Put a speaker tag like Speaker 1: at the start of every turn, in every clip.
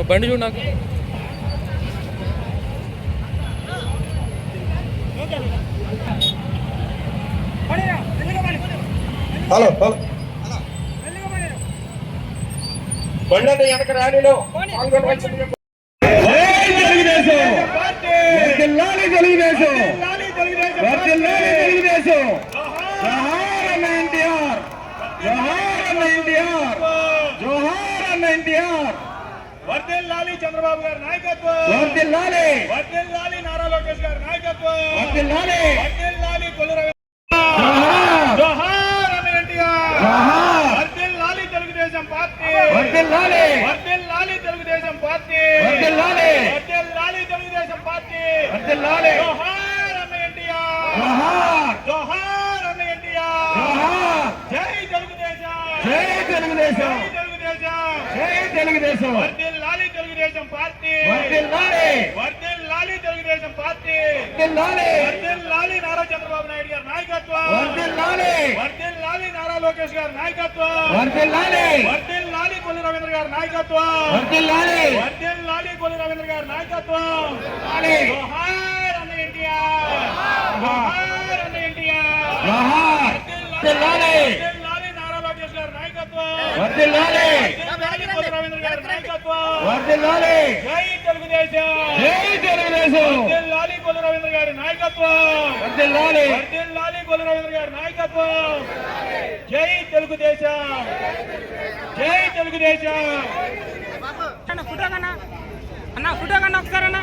Speaker 1: బండి చూడు నాకు.
Speaker 2: హలో హలో బండి వెనక ర్యాలీలో పాల్గొనవలసిందిగా. వర్ధిల్లాలి చంద్రబాబు గారి నాయకత్వం, వర్ధిల్లాలి వర్ధిల్లాలి నారా లోకేష్ గారి నాయకత్వం, వర్ధిల్లాలి వర్ధిల్లాలి కొల్లు జోహార్ అన్న ఎన్టీఆర్, వర్ధిల్లాలి తెలుగుదేశం పార్టీ, వర్ధిల్లాలి వర్ధిల్లాలి తెలుగుదేశం పార్టీ, వర్ధిల్లాలి వర్ధిల్లాలి తెలుగుదేశం పార్టీ, వర్ధిల్లాలి జోహార్ అన్న ఎన్టీఆర్, జోహార్ జోహార్ అన్న ఎన్టీఆర్, జోహార్ జై తెలుగుదేశం, జై తెలుగుదేశం, జై తెలుగుదేశం, వర్ధిల్లాలి తెలుగుదేశం పార్టీ, వర్ధిల్లాలి వర్ధిల్లాలి తెలుగుదేశం పార్టీ, వర్ధిల్లాలి వర్ధిల్లాలి నారా చంద్రబాబు నాయుడు గారి నాయకత్వం, వర్ధిల్లాలి వర్ధిల్లాలి నారా లోకేష్ గారి నాయకత్వం, వర్ధిల్లాలి వర్ధిల్లాలి కొల్లు రవీంద్ర గారి నాయకత్వం, వర్ధిల్లాలి వర్ధిల్లాలి కొల్లు రవీంద్ర గారి నాయకత్వం, జోహార్ అన్న ఎన్టీఆర్, జోహార్ అన్న ఎన్టీఆర్, జోహార్ వర్ధిల్లాలి వర్ధిల్లాలి నారా లోకేష్ గారి నాయకత్వం, వర్ధిల్లాలి కొల్లు రవీంద్ర గారి నాయకత్వం, వర్ధిల్లాలి జై తెలుగుదేశం, జై తెలుగుదేశం, వర్ధిల్లాలి కొల్లు రవీంద్ర గారి నాయకత్వం, వర్ధిల్లాలి వర్ధిల్లాలి కొల్లు రవీంద్ర గారి నాయకత్వం, జై తెలుగుదేశం, జై తెలుగుదేశం.
Speaker 3: ఫోటో కన్నా అన్న, ఫోటో కన్నా ఒకసారి అన్న.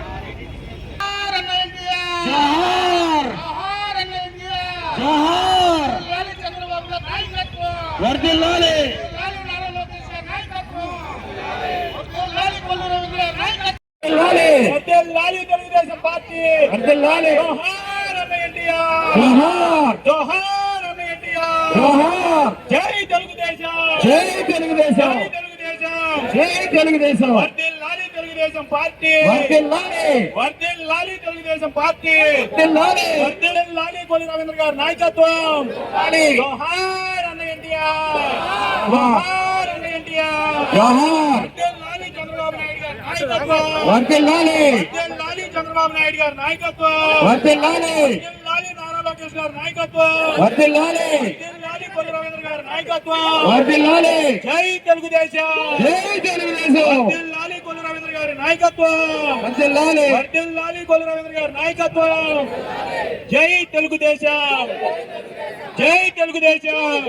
Speaker 2: చంద్రబాబు గారి నాయకత్వం, వర్ధిల్లాలి వర్ధిల్లాలి తెలుగుదేశం పార్టీ, వర్ధిల్లాలి జోహార్ అన్న ఎన్టీఆర్, జోహార్ జోహార్ అన్న ఎన్టీఆర్, జోహార్ జై తెలుగుదేశం, జై తెలుగుదేశం, జై తెలుగుదేశం, జై తెలుగుదేశం, వర్ధిల్లాలి తెలుగుదేశం పార్టీ, వర్ధిల్లాలి వర్ధిల్లాలి తెలుగుదేశం పార్టీ, వర్ధిల్లాలి వర్ధిల్లాలి కొల్లు రవీంద్ర గారి నాయకత్వం, జోహార్ అన్న ఎన్టీఆర్, జోహార్ అన్న ఎన్టీఆర్, జోహార్ చంద్రబాబు నాయుడు గారి నాయకత్వం, వర్ధిల్లాలి వర్ధిల్లాలి చంద్రబాబు నాయుడు గారి నాయకత్వం, వర్ధిల్లాలి వర్ధిల్లాలి నారా లోకేష్ గారి నాయకత్వం, వర్ధిల్లాలి వర్ధిల్లాలి కొల్లు రవీంద్ర గారి నాయకత్వం, వర్ధిల్లాలి జై తెలుగుదేశం, జై తెలుగుదేశం, వర్ధిల్లాలి కొల్లు రవీంద్ర గారి నాయకత్వం, వర్ధిల్లాలి వర్ధిల్లాలి కొల్లు రవీంద్ర గారి నాయకత్వం, జై తెలుగుదేశం, జై తెలుగుదేశం,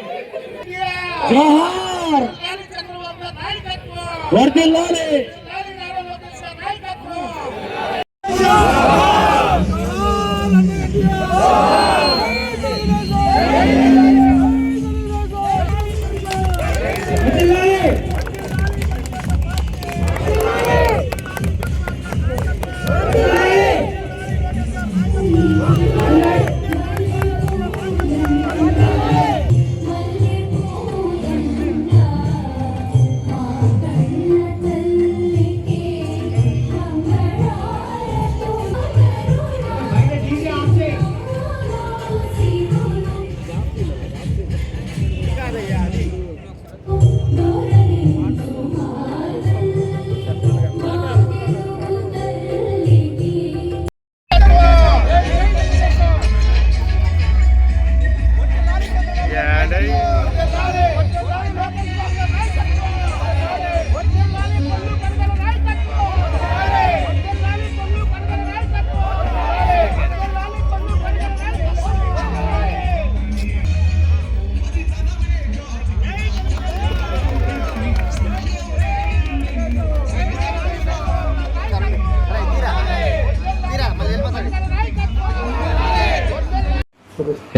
Speaker 2: జోహార్ చంద్రబాబు గారి నాయకత్వం, వర్ధిల్లాలి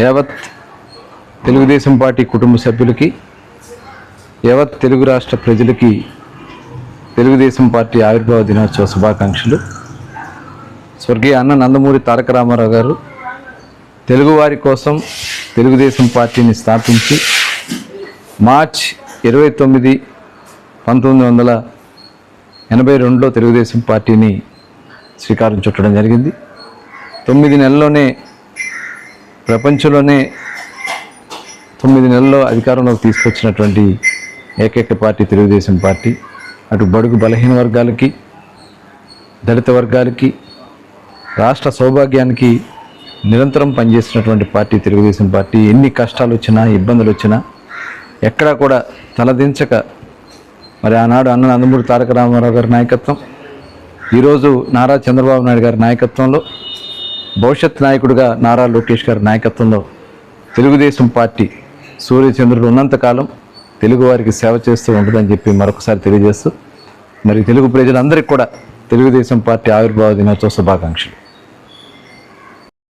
Speaker 4: యావత్ తెలుగుదేశం పార్టీ కుటుంబ సభ్యులకి, యావత్ తెలుగు రాష్ట్ర ప్రజలకి తెలుగుదేశం పార్టీ ఆవిర్భావ దినోత్సవ శుభాకాంక్షలు. స్వర్గీయ అన్న నందమూరి తారక రామారావు గారు తెలుగువారి కోసం తెలుగుదేశం పార్టీని స్థాపించి మార్చ్ 29, 1982లో తెలుగుదేశం పార్టీని శ్రీకారం చుట్టడం జరిగింది. 9 నెలల్లోనే ప్రపంచంలోనే 9 నెలల్లో అధికారంలోకి తీసుకొచ్చినటువంటి ఏకైక పార్టీ తెలుగుదేశం పార్టీ. అటు బడుగు బలహీన వర్గాలకి, దళిత వర్గాలకి రాష్ట్ర సౌభాగ్యానికి నిరంతరం పనిచేస్తున్నటువంటి పార్టీ తెలుగుదేశం పార్టీ. ఎన్ని కష్టాలు వచ్చినా ఇబ్బందులు వచ్చినా ఎక్కడా కూడా తలదించక మరి ఆనాడు అన్న నందమూరి తారక రామారావు గారి నాయకత్వం, ఈరోజు నారా చంద్రబాబు నాయుడు గారి నాయకత్వంలో, భవిష్యత్ నాయకుడిగా నారా లోకేష్ గారి నాయకత్వంలో తెలుగుదేశం పార్టీ సూర్యచంద్రుడు ఉన్నంతకాలం తెలుగువారికి సేవ చేస్తూ ఉంటుందని చెప్పి మరొకసారి తెలియజేస్తూ మరి తెలుగు ప్రజలందరికీ కూడా తెలుగుదేశం పార్టీ ఆవిర్భావ దినోత్సవ శుభాకాంక్షలు.